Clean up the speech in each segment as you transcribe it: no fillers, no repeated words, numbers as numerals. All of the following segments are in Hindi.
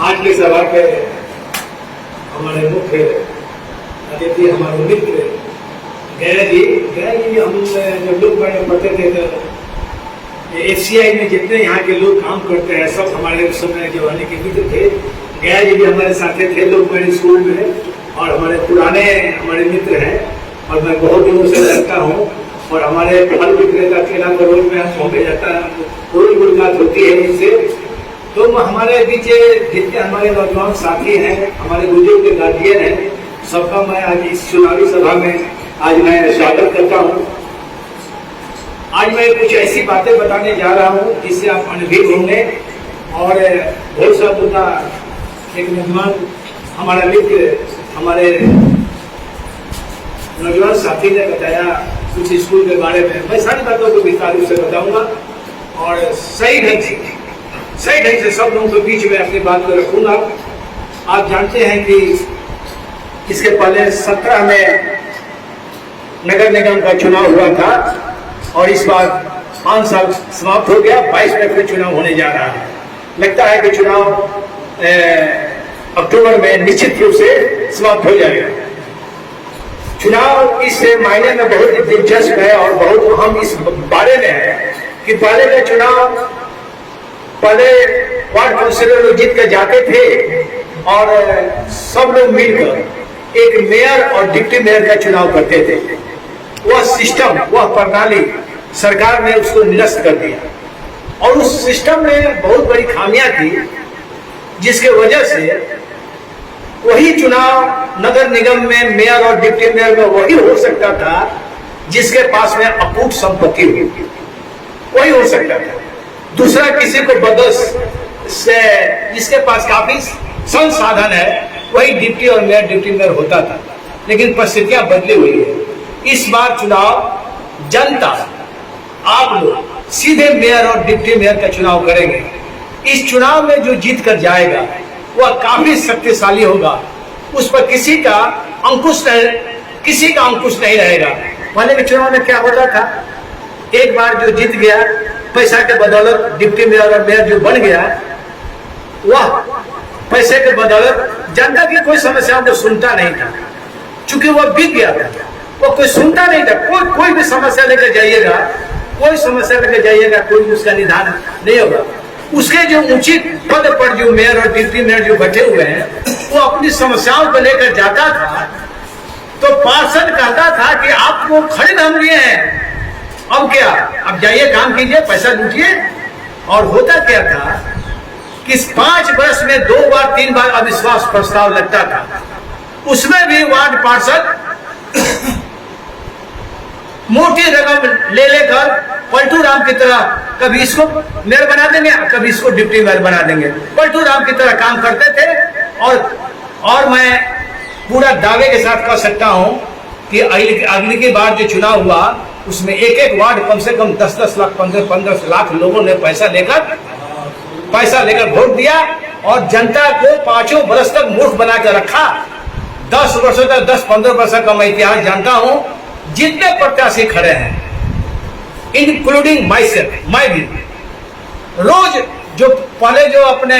आज की सभा के हमारे मुख्य अतिथि हमारे मित्र गया जी हम जब लोग पढ़ते थे तो एफसीआई में जितने यहाँ के लोग काम करते हैं सब हमारे उस समय जवानी के मित्र थे। गया जी भी हमारे साथ थे लोग मेरे स्कूल में, और हमारे पुराने हमारे मित्र हैं और मैं बहुत दिनों से रहता हूँ। और हमारे फल विक्रेता केला करोड़ में हम सौंपे जाता है, रोज मुलाकात होती है उनसे। तो हमारे बीच जितने हमारे नौजवान साथी हैं, हमारे बुजुर्ग के गार्जियन हैं, सबका मैं आज इस चुनावी सभा में आज मैं स्वागत करता हूँ। आज मैं कुछ ऐसी बातें बताने जा रहा हूँ जिससे आप अनुभव होंगे। और बहुत सा मुद्दा एक नौजवान हमारा मित्र हमारे नौजवान साथी ने बताया कुछ स्कूल के बारे में, मैं सारी बातों को विस्तार से बताऊंगा और सही ढंग से सब लोगों के बीच में अपनी बात को रखूंगा। आप जानते हैं कि इसके पहले 17 में नगर निगम का चुनाव हुआ था और इस बार 5 साल समाप्त हो गया, 22 में फिर चुनाव होने जा रहा है। लगता है कि चुनाव अक्टूबर में निश्चित रूप से समाप्त हो जाएगा। चुनाव इस मायने में बहुत दिलचस्प है और बहुत अहम इस बारे में है कि पहले के चुनाव पहले वार्ड काउंसिलर लोग जीत कर जाते थे और सब लोग मिलकर एक मेयर और डिप्टी मेयर का चुनाव करते थे। वह सिस्टम, वह प्रणाली सरकार ने उसको निरस्त कर दिया और उस सिस्टम में बहुत बड़ी खामियां थी, जिसके वजह से वही चुनाव नगर निगम में मेयर और डिप्टी मेयर में वही हो सकता था जिसके पास में अपूट संपत्ति हुई, वही हो सकता था। दूसरा किसी को बदस से जिसके पास काफी संसाधन है वही डिप्टी और मेयर डिप्टी मेयर होता था। लेकिन परिस्थितियां बदली हुई है। इस बार चुनाव जनता, आप लोग सीधे मेयर और डिप्टी मेयर का चुनाव करेंगे। इस चुनाव में जो जीत कर जाएगा वह काफी शक्तिशाली होगा, उस पर किसी का अंकुश नहीं रहेगा। पहले के चुनाव में क्या होता था, एक बार जो जीत गया पैसा के बदौलत डिप्टी मेयर और मेयर जो बन गया, वह पैसे के बदौलत जनता की कोई समस्याओं को सुनता नहीं था, चूंकि वह बिक गया था, वो कोई सुनता नहीं था। कोई भी समस्या लेकर जाइएगा, कोई उसका निदान नहीं होगा। उसके जो उचित पद पर जो मेयर और डिप्टी मेयर जो बैठे हुए हैं, वो अपनी समस्याओं को लेकर जाता था तो पार्षद कहता था कि आपको खड़े नाम लिए हैं, अब क्या, अब जाइए काम कीजिए, पैसा लूटिए। और होता क्या था कि 5 वर्ष में 2 बार 3 बार अविश्वास प्रस्ताव लगता था, उसमें भी वार्ड पार्षद मोटी रकम ले लेकर पलटू राम की तरह कभी इसको मेयर बना देंगे, कभी इसको डिप्टी मेयर बना देंगे, पलटू राम की तरह काम करते थे। और मैं पूरा दावे के साथ कह सकता हूं कि अगली की बार जो चुनाव हुआ उसमें एक वार्ड कम से कम 10-10 लाख 15-15 लाख लोगों ने पैसा लेकर वोट दिया और जनता को 5 वर्ष तक मूर्ख बना कर रखा। 10 वर्षों तक 10-15 वर्ष का मैं इतिहास जानता हूं। जितने प्रत्याशी खड़े हैं इंक्लूडिंग माई सेल्फ, मैं भी रोज जो पहले जो अपने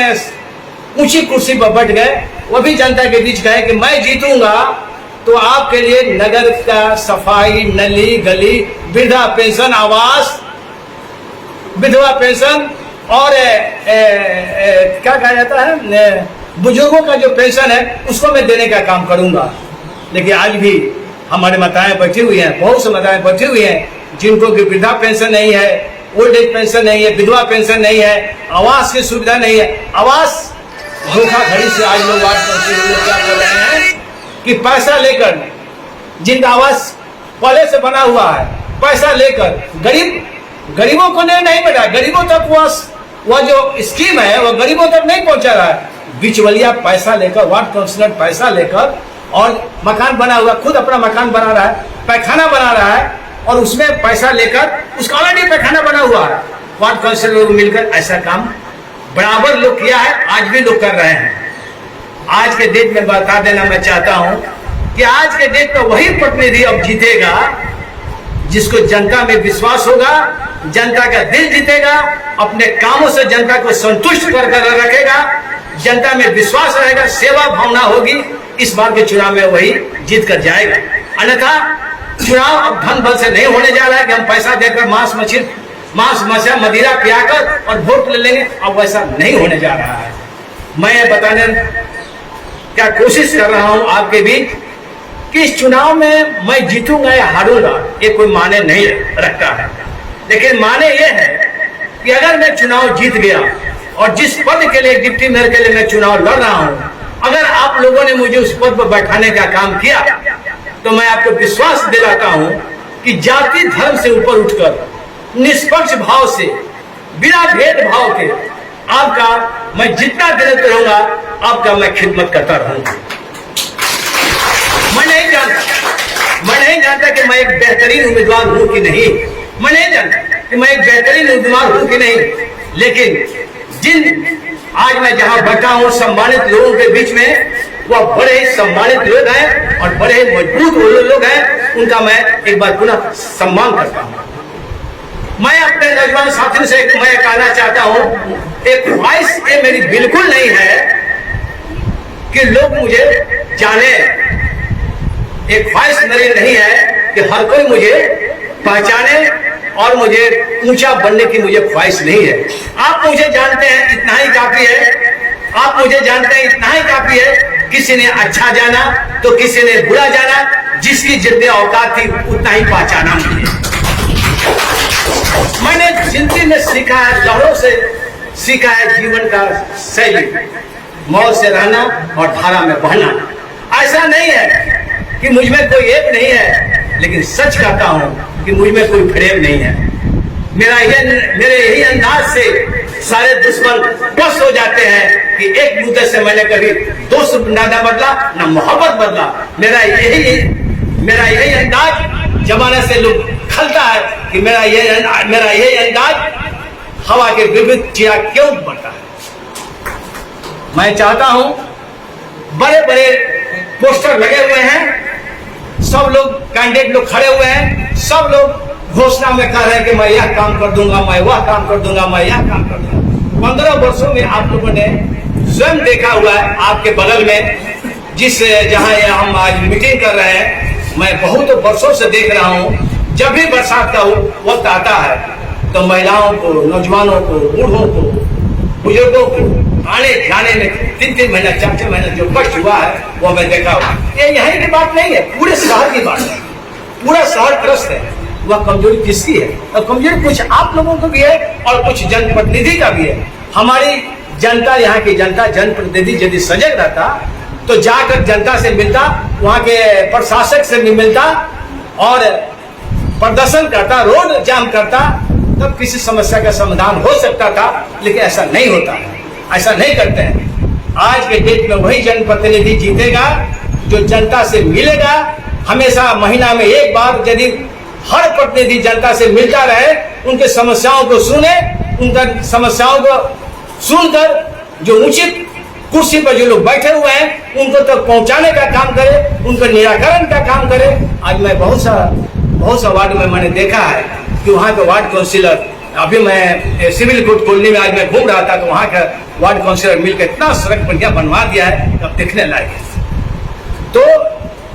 ऊंची कुर्सी पर बैठ गए वो भी जनता के बीच गए कि मैं जीतूंगा तो आपके लिए नगर का सफाई, नली गली, वृद्धा पेंशन, आवास, विधवा पेंशन और क्या कहा जाता है, बुजुर्गों का जो पेंशन है उसको मैं देने का काम करूंगा। लेकिन आज भी हमारे माताएं बैठी हुई हैं, बहुत सी माताएं बैठी हुई हैं जिनको कि वृद्धा पेंशन नहीं है, ओल्ड एज पेंशन नहीं है, विधवा पेंशन नहीं है, आवास की सुविधा नहीं है। आवास धोखाधड़ी से आज लोग क्या कर रहे हैं कि पैसा लेकर, जिनका आवास पहले से बना हुआ है, पैसा लेकर गरीबों को नहीं बढ़ा, गरीबों तक वह जो स्कीम है वह गरीबों तक नहीं पहुंचा रहा है। बिचवलिया पैसा लेकर, वार्ड काउंसिलर पैसा लेकर और मकान बना हुआ, खुद अपना मकान बना रहा है, पैखाना बना रहा है और उसमें पैसा लेकर, उसका ऑलरेडी पैखाना बना हुआ है, वार्ड काउंसिलर लोग मिलकर ऐसा काम बराबर लोग किया है, आज भी लोग कर रहे हैं। आज के डेट में बता देना मैं चाहता हूं कि आज के डेट में वही प्रतिनिधि अब जीतेगा जिसको जनता में विश्वास होगा, जनता का दिल जीतेगा, अपने कामों से जनता को संतुष्ट कर रखेगा, जनता में विश्वास रहेगा, सेवा भावना होगी, इस बार के चुनाव में वही जीत कर जाएगा। अन्यथा चुनाव अब धन बल से नहीं होने जा रहा है कि हम पैसा देकर मांस मछली मदिरा पियाकर और वोट ले लेंगे। अब वैसा नहीं होने जा रहा है। मैं बताने क्या कोशिश कर रहा हूं आपके बीच कि इस चुनाव में मैं जीतूंगा या हारूंगा ये कोई माने नहीं रखता है, लेकिन माने ये है कि अगर मैं चुनाव जीत गया और जिस पद के लिए, डिप्टी मेयर के लिए मैं चुनाव लड़ रहा हूं, अगर आप लोगों ने मुझे उस पद पर बैठाने का काम किया तो मैं आपको विश्वास दिलाता हूं कि जाति धर्म से ऊपर उठकर निष्पक्ष भाव से, बिना भेदभाव के आपका मैं जितना दिलत रहूंगा आपका मैं खिदमत करता रहूंगा। मैं नहीं जानता कि मैं एक बेहतरीन उम्मीदवार हूं कि नहीं, मैं नहीं जानता कि मैं एक बेहतरीन उम्मीदवार हूं कि नहीं, लेकिन आज मैं जहां बैठा हूं सम्मानित लोगों के बीच में, वह बड़े ही सम्मानित लोग हैं और बड़े ही मजबूत लोग हैं, उनका मैं एक बार पुनः सम्मान करता हूं। मैं अपने नौजवान साथियों से मैं कहना चाहता हूं, एक ख्वाहिश ये मेरी बिल्कुल नहीं है कि लोग मुझे जाने, एक ख्वाहिश मेरी नहीं है कि हर कोई मुझे पहचाने और मुझे ऊंचा बनने की मुझे ख्वाहिश नहीं है। आप मुझे जानते हैं, इतना ही काफी है। आप मुझे जानते हैं, इतना ही काफी है। किसी ने अच्छा जाना तो किसी ने बुरा जाना, जिसकी जितनी औकात थी उतना ही पहचाना मुझे। मैंने जिंदगी में सीखा है, लहरों से सीखा है जीवन का शैली, मौज से रहना और धारा में बहना। ऐसा नहीं है कि मुझ में कोई ऐब नहीं है, लेकिन सच कहता हूं कि मुझ में कोई फ्रेम नहीं है। मेरे यही अंदाज से सारे दुश्मन बस हो जाते हैं कि एक मुद्दे से मैंने कभी दोस्त ना बदला ना मोहब्बत बदला। मेरा यही अंदाज जमाने से लोग खलता है कि मेरा यही अंदाज हवा के विविध चिया क्यों बढ़ता है। मैं चाहता हूं, बड़े बड़े पोस्टर लगे हुए हैं, सब लोग कैंडिडेट लोग खड़े हुए हैं, सब लोग घोषणा में कह रहे हैं कि मैं यह काम कर दूंगा, मैं वह काम कर दूंगा, मैं यह काम कर दूंगा। 15 वर्षों में आप लोगों ने स्वयं देखा हुआ है, आपके बगल में जहां हम आज मीटिंग कर रहे हैं, मैं बहुत वर्षों से देख रहा हूं, जब भी बरसात का वक्त आता है तो महिलाओं को, नौजवानों को, बूढ़ों को, बुजुर्गों को आने जाने में 3-3 महीना 4-4 महीना जो कष्ट हुआ है वो मैं देखा हुआ। ये यहीं की बात नहीं है, पूरे शहर की बात है। पूरा शहर त्रस्त है। वह कमजोरी किसकी है? और कमजोरी कुछ आप लोगों को भी है और कुछ जनप्रतिनिधि का भी है। हमारी जनता, यहाँ की जनता, जनप्रतिनिधि यदि सजग रहता तो जाकर जनता से मिलता, वहाँ के प्रशासक से भी मिलता और प्रदर्शन करता, रोड जाम करता, तब किसी समस्या का समाधान हो सकता था। लेकिन ऐसा नहीं होता है, ऐसा नहीं करते हैं। आज के डेट में वही जनप्रतिनिधि जीतेगा जो जनता से मिलेगा। हमेशा महीना में एक बार यदि हर प्रतिनिधि जनता से मिलता रहे, उनके समस्याओं को सुने, उनका समस्याओं को सुनकर जो उचित कुर्सी पर जो लोग बैठे हुए हैं उनको तक पहुंचाने का काम करे, उनका निराकरण का काम करे। आज मैं बहुत सा वार्ड में मैंने देखा है कि वहाँ के वार्ड काउंसिलर, अभी मैं सिविल कोर्ट कॉलोनी में आज मैं घूम रहा था तो वहाँ का वार्ड काउंसिलर मिलकर इतना सड़क बढ़िया बनवा दिया है, अब देखने लायक है। तो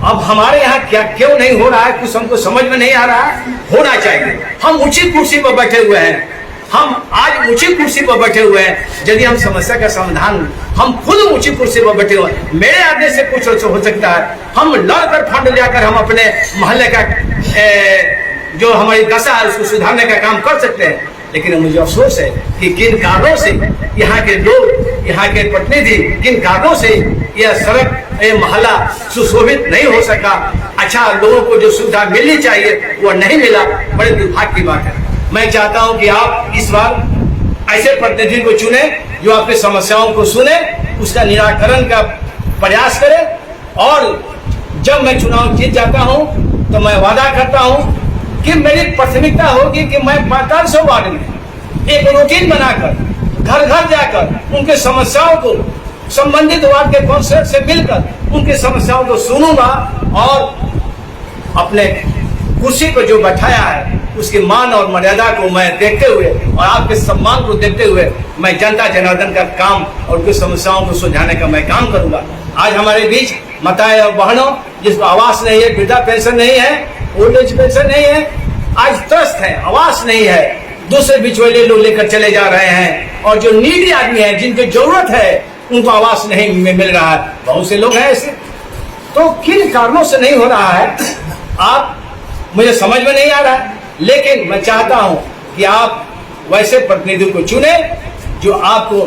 अब हमारे यहाँ क्या क्यों नहीं हो रहा है, कुछ हमको समझ में नहीं आ रहा है। होना चाहिए। हम ऊंची कुर्सी पर बैठे हुए हैं, हम आज ऊंची कुर्सी पर बैठे हुए हैं। यदि हम समस्या का समाधान, हम खुद ऊंची कुर्सी पर बैठे हुए हैं, मेरे आदेश से कुछ हो सकता है। हम लड़कर फंड जाकर हम अपने मोहल्ले का जो हमारी दशा है उसको सुधारने का काम कर सकते हैं। लेकिन मुझे अफसोस है कि किन कारणों से यहाँ के लोग, यहाँ के प्रतिनिधि, किन कारणों से यह सड़क, यह मोहल्ला सुशोभित नहीं हो सका। अच्छा, लोगों को जो सुविधा मिलनी चाहिए वो नहीं मिला। बड़े दुर्भाग्य की बात है। मैं चाहता हूं कि आप इस बार ऐसे प्रतिनिधि को चुने जो आपकी समस्याओं को सुने, उसका निराकरण का प्रयास करें। और जब मैं चुनाव जीत जाता हूं तो मैं वादा करता हूं कि मेरी प्राथमिकता होगी कि मैं 4500 वार्ड में एक रूटीन बनाकर घर घर जाकर उनके समस्याओं को संबंधित वार्ड के काउंसिलर से मिलकर उनकी समस्याओं को सुनूंगा और अपने कुर्सी पर जो बैठाया है उसके मान और मर्यादा को मैं देखते हुए और आपके सम्मान को देखते हुए मैं जनता जनार्दन का काम और उनकी समस्याओं को सुलझाने का मैं काम करूंगा। आज हमारे बीच माताएं और बहनों जिसको आवास नहीं है, वृद्धा पेंशन नहीं है, ओल्ड एज पेंशन नहीं है, आज त्रस्त है, आवास नहीं है, दूसरे बिचौलिए लोग लेकर चले जा रहे हैं। और जो नीडी आदमी है, जिनकी जरूरत है, उनको आवास नहीं मिल रहा है। बहुत से लोग हैं ऐसे। तो किन कारणों से नहीं हो रहा है आप मुझे समझ में नहीं आ रहा है। लेकिन मैं चाहता हूं कि आप वैसे प्रतिनिधि को चुने जो आपको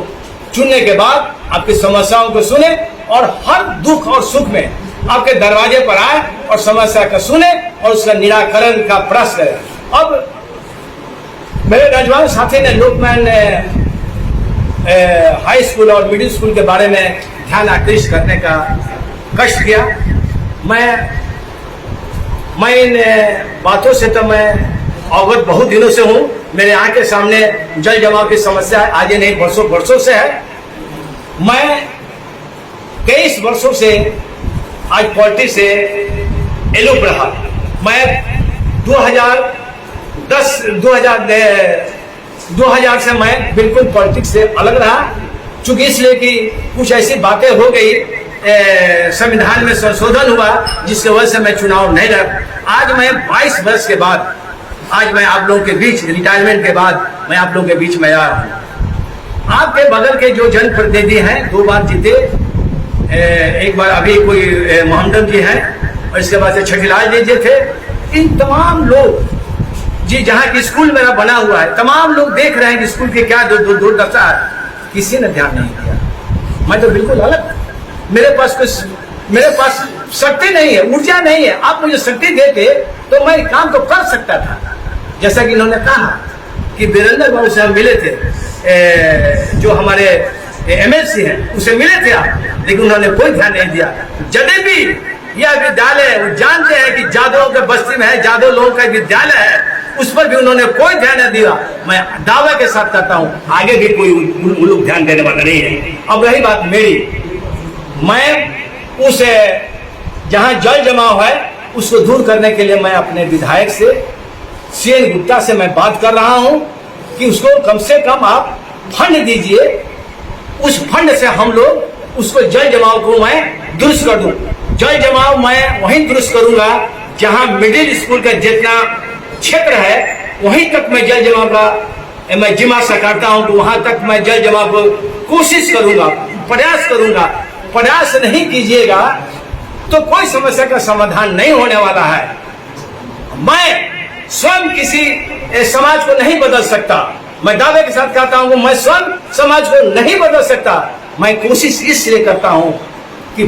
चुनने के बाद आपकी समस्याओं को सुने और हर दुख और सुख में आपके दरवाजे पर आए और समस्या का सुने और उसका निराकरण का प्रयास करे। अब मेरे नौजवान साथी ने लोकमान्य हाई स्कूल और मिडिल स्कूल के बारे में ध्यान आकृष्ट करने का कष्ट किया। मैं इन बातों से तो मैं अवगत बहुत दिनों से हूँ। मेरे आँख के सामने जल जमाव की समस्या आज नहीं वर्षों से है। मैं 23 वर्षों से आज पॉलिटिक्स से एलुप रहा। मैं 2000 से मैं बिल्कुल पॉलिटिक्स से अलग रहा, चूंकि इसलिए कि कुछ ऐसी बातें हो गई, संविधान में संशोधन हुआ जिसकी वजह से मैं चुनाव नहीं लड़। आज मैं 22 वर्ष के बाद आज मैं आप लोगों के बीच रिटायरमेंट के बाद मैं आप लोगों के बीच में आ रहा हूँ। आपके बगल के जो जनप्रतिनिधि हैं 2 बार जीते, एक बार अभी कोई मोहम्मद जी हैं और इसके बाद से छठीलाल जी थे। इन तमाम लोग जी जहाँ की स्कूल मेरा बना हुआ है, तमाम लोग देख रहे हैं कि स्कूल की क्या दुर्दशा है, किसी ने ध्यान नहीं दिया। मैं तो बिल्कुल अलग, मेरे पास शक्ति नहीं है, ऊर्जा नहीं है। आप मुझे शक्ति देते तो मैं काम तो कर सकता था। जैसा कि इन्होंने कहा कि वीरेंद्र बाबू से हम मिले थे, जो हमारे एमएलसी हैं, उसे मिले थे आप, लेकिन उन्होंने कोई ध्यान नहीं दिया। यदि भी यह विद्यालय वो जानते हैं कि जादवों के बस्ती में है, जादव लोगों का विद्यालय है, उस पर भी उन्होंने कोई ध्यान नहीं दिया। मैं दावा के साथ कहता हूं आगे भी कोई लोग ध्यान देने वाला नहीं है। अब रही बात मेरी, मैं उस जहां जल जमाव है उसको दूर करने के लिए मैं अपने विधायक से सीएन गुप्ता से मैं बात कर रहा हूं कि उसको कम से कम आप फंड दीजिए। उस फंड से हम लोग उसको जल जमाव को मैं दुरुस्त कर दूं। जल जमाव मैं वहीं दुरुस्त करूंगा जहां मिडिल स्कूल का जितना क्षेत्र है वहीं तक मैं जल जमाव का मैं जिम्मा करता हूं। तो वहां तक मैं जल जमाव को कोशिश करूंगा, प्रयास करूंगा। प्रयास नहीं कीजिएगा तो कोई समस्या का समाधान नहीं होने वाला है। मैं स्वयं किसी समाज को नहीं बदल सकता। मैं दावे के साथ कहता हूं कि मैं स्वयं समाज को नहीं बदल सकता। मैं कोशिश इसलिए करता हूं कि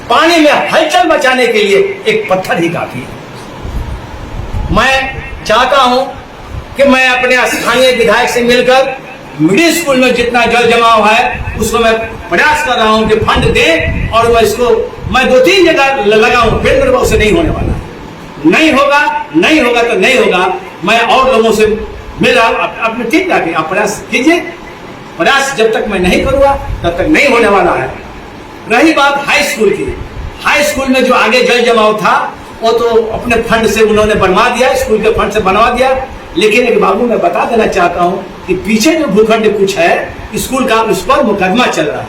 पानी में हलचल मचाने के लिए एक पत्थर ही काफी है। मैं चाहता हूं कि मैं अपने स्थानीय विधायक से मिलकर मिडिल स्कूल में जितना जल जमाव है उसको मैं प्रयास कर रहा हूं कि फंड दे और मैं इसको मैं 2-3 जगह लगाऊं। फिर मेरे पास से नहीं होने वाला, नहीं होगा तो नहीं होगा। मैं और लोगों से मिल रहा हूं, अपने ठीक ठाक आप प्रयास कीजिए। प्रयास जब तक मैं नहीं करूंगा तब तक नहीं होने वाला है। रही बात हाई स्कूल की, हाई स्कूल में जो आगे जल जमाव था वो तो अपने फंड से उन्होंने बनवा दिया, स्कूल के फंड से बनवा दिया। लेकिन एक बाबू मैं बता देना चाहता हूं कि पीछे जो भूखंड कुछ है स्कूल का, उस पर मुकदमा चल रहा है।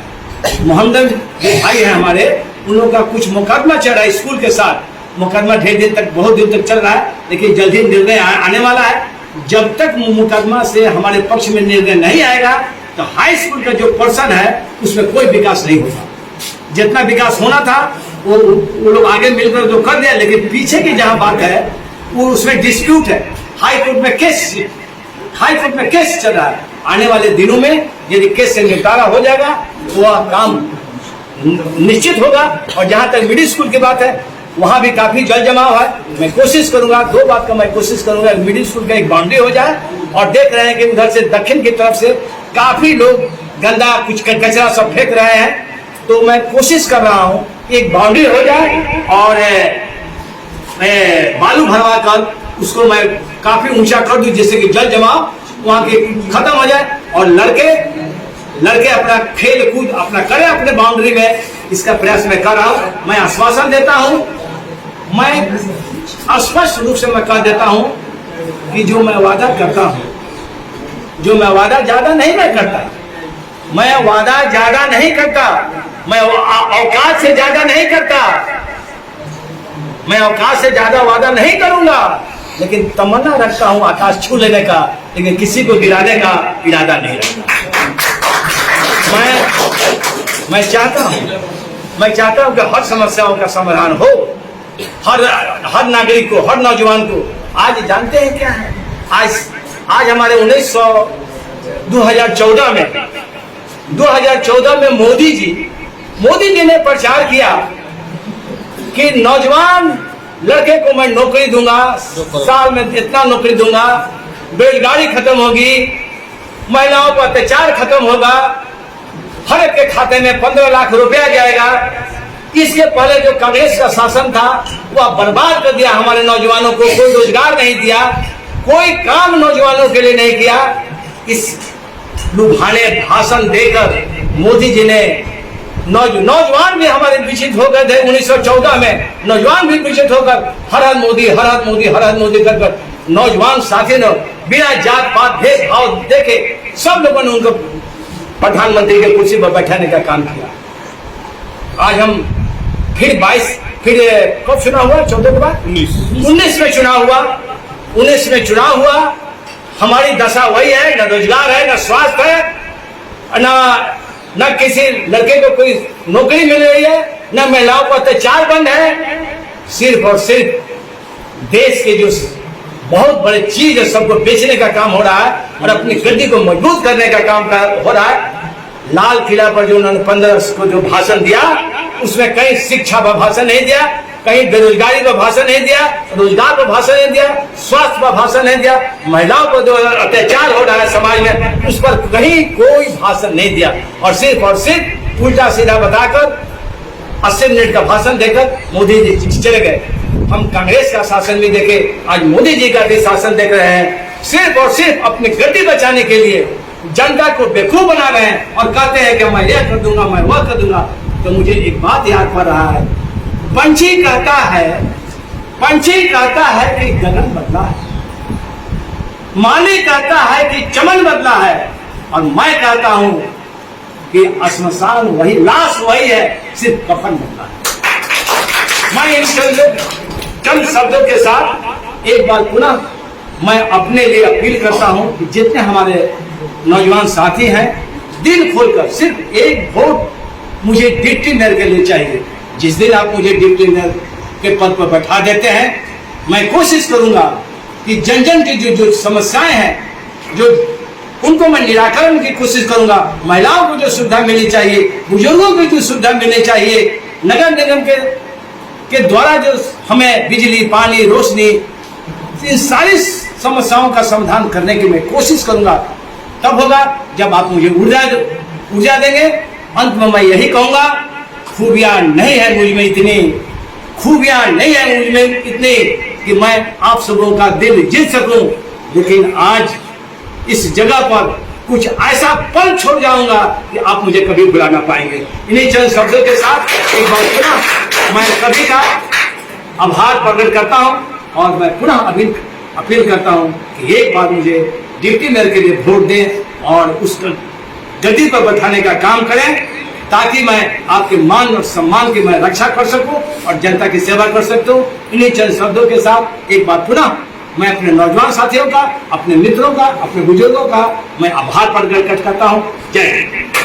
मोहम्मद जो भाई है हमारे, उन लोगों का कुछ मुकदमा चल रहा है स्कूल के साथ। मुकदमा ढेर दिन तक, बहुत दिन तक चल रहा है, लेकिन जल्द ही निर्णय आने वाला है। जब तक मुकदमा से हमारे पक्ष में निर्णय नहीं आएगा तो हाई स्कूल का जो पोर्शन है उसमें कोई विकास नहीं होगा। जितना विकास होना था वो लोग आगे मिलकर जो कर दिया, लेकिन पीछे की जहां बात है वो उसमें डिस्प्यूट है। हाई कोर्ट में केस चल रहा है। आने वाले दिनों में यदि केस से निपटारा हो जाएगा तो वह काम निश्चित होगा। और जहां तक मिडिल स्कूल की बात है वहां भी काफी जल जमाव है। मैं कोशिश करूंगा, 2 बात का मैं कोशिश करूंगा, मिडिल स्कूल का एक बाउंड्री हो जाए। और देख रहे हैं कि उधर से दक्षिण की तरफ से काफी लोग गंदा कुछ कचरा सब फेंक रहे हैं, तो मैं कोशिश कर रहा हूं एक बाउंड्री हो जाए और बालू भरवा कर उसको मैं काफी ऊंचा कर दूं, जिससे कि जल जमाव वहां के खत्म हो जाए और लड़के अपना खेल कूद अपना करें अपने बाउंड्री में। इसका प्रयास मैं कर रहा हूं। मैं आश्वासन देता हूं, मैं स्पष्ट रूप से मैं कह देता हूं कि जो मैं वादा करता हूं, जो मैं वादा ज्यादा नहीं मैं करता, मैं वादा ज्यादा नहीं करता, मैं औकात से ज्यादा नहीं करता, मैं औकात से ज्यादा वादा नहीं करूंगा, लेकिन तमन्ना रखता हूं आकाश छू लेने का, लेकिन किसी को गिराने का इरादा नहीं रखता। मैं चाहता हूं कि हर समस्याओं का समाधान हो, हर नागरिक को, हर नौजवान को। आज जानते हैं क्या है, आज हमारे 2014 में मोदी जी ने प्रचार किया कि नौजवान लड़के को मैं नौकरी दूंगा, साल में इतना नौकरी दूंगा, बेरोजगारी खत्म होगी, महिलाओं पर अत्याचार खत्म होगा, हर एक के खाते में 15 लाख रुपया जाएगा। इसके पहले जो कांग्रेस का शासन था वह बर्बाद कर दिया हमारे नौजवानों को, कोई रोजगार नहीं दिया, कोई काम नौजवानों के लिए नहीं किया। इस लुभाने भाषण देकर मोदी जी ने नौजवान भी हमारे विचलित हो गए थे। 1914 में नौजवान भी विचलित होकर हर हर मोदी कर नौजवान साथी ने बिना जात पात भेदभाव देखे सब लोगों ने उनको प्रधानमंत्री के कुर्सी पर बैठाने का काम किया। आज हम फिर कब चुनाव हुआ, 14 के बाद 19 में चुनाव हुआ। हमारी दशा वही है, न रोजगार है, न स्वास्थ्य है, न किसी लड़के को कोई नौकरी मिल रही है, न महिलाओं पर अत्याचार बंद है। सिर्फ और सिर्फ देश के जो बहुत बड़े चीज है सबको बेचने का काम हो रहा है और अपनी गद्दी को मजबूत करने का काम हो रहा है। लाल किला पर जो उन्होंने 15 अगस्त को जो भाषण दिया, उसमें कहीं शिक्षा पर भाषण नहीं दिया, कहीं बेरोजगारी पर भाषण नहीं दिया, रोजगार पर भाषण नहीं दिया, स्वास्थ्य पर भाषण नहीं दिया, महिलाओं पर जो अत्याचार हो रहा है समाज में उस पर कहीं कोई भाषण नहीं दिया। और सिर्फ उल्टा सीधा बताकर 80 मिनट का भाषण देकर मोदी जी चले गए। हम कांग्रेस का शासन भी देखे, आज मोदी जी का भी शासन देख रहे हैं। सिर्फ और सिर्फ अपनी गद्दी बचाने के लिए जनता को बेवकूफ बना रहे हैं और कहते हैं कि मैं यह कर दूंगा, मैं वह कर दूंगा। तो मुझे एक बात याद पड़ रहा है, पंछी कहता है कि गगन बदला है, माली कहता है कि चमन बदला है, और मैं कहता हूं कि श्मशान वही, लाश वही है, सिर्फ कफन बदला है। मैं इन चंद शब्दों के साथ एक बार पुनः मैं अपने लिए अपील करता हूं कि जितने हमारे नौजवान साथी हैं, दिल खोलकर सिर्फ एक वोट मुझे डिप्टी मेयर के लिए चाहिए। जिस दिन आप मुझे डिप्टी मेयर के पद पर बैठा देते हैं, मैं कोशिश करूंगा कि जन की जो समस्याएं हैं, जो उनको मैं निराकरण की कोशिश करूंगा। महिलाओं को जो सुविधा मिलनी चाहिए, बुजुर्गों को जो सुविधा मिलनी चाहिए, नगर निगम के द्वारा जो हमें बिजली, पानी, रोशनी, इन सारी समस्याओं का समाधान करने की मैं कोशिश करूंगा। तब होगा जब आप मुझे ऊर्जा देंगे। अंत में मैं यही कहूंगा, खूबियां नहीं है मुझ में इतनी कि मैं आप सबों का दिल जीत सकूं, लेकिन आज इस जगह पर कुछ ऐसा पल छोड़ जाऊंगा कि आप मुझे कभी बुला ना पाएंगे। इन्हीं चंद शब्दों के साथ एक बार पुनः मैं सभी का आभार प्रकट करता हूं और मैं पुनः अपील करता हूं कि एक बार मुझे डिप्टी मेयर के लिए वोट दें और उस गद्दी पर बैठाने का काम करें, ताकि मैं आपके मान और सम्मान की मैं रक्षा कर सकूं और जनता की सेवा कर सकता हूं। इन्हीं चंद शब्दों के साथ एक बार पुनः मैं अपने नौजवान साथियों का, अपने मित्रों का, अपने बुजुर्गों का मैं आभार प्रकट करता हूं। जय हिंद।